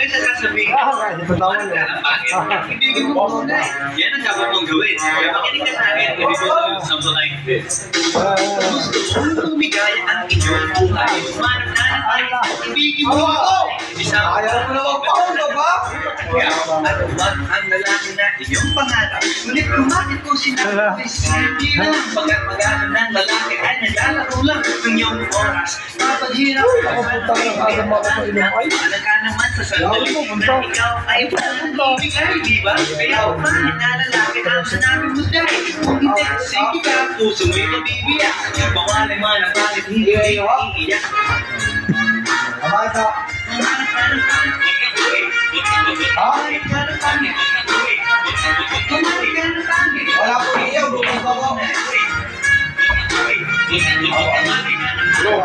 Hanggang sa sasabihin ko, Kahit patawan eh. hindi mo muna eh. Yan ang dapat mong gawin. Kaya makinig ka sa akin, if you go to something like this. Gusto mo lumigaya ang inyong buhay. Mananatay, ibigin mo ako. Isang Ayaw mo naman pa, ba? at huwag ang lalaki na iyong pangarap. Ngunit kumakit ko sinabi, hindi lang pagkat-magano ng lalaki ay naglalaro lang ng iyong oras. Papaghirap Ako puntang ng agam mga kapainom ay. Alaga naman sa sandali na ikaw ay walang ibigay, di ba? Kaya umalit na lalaki ang sinabi mo dahil kung hindi, sige ka, puso mo'y mabibiyak. Yung pawalay man ang bakit hindi iiyak. Kamay ka. Wala ko iyaw, bukong ka ko. Bro,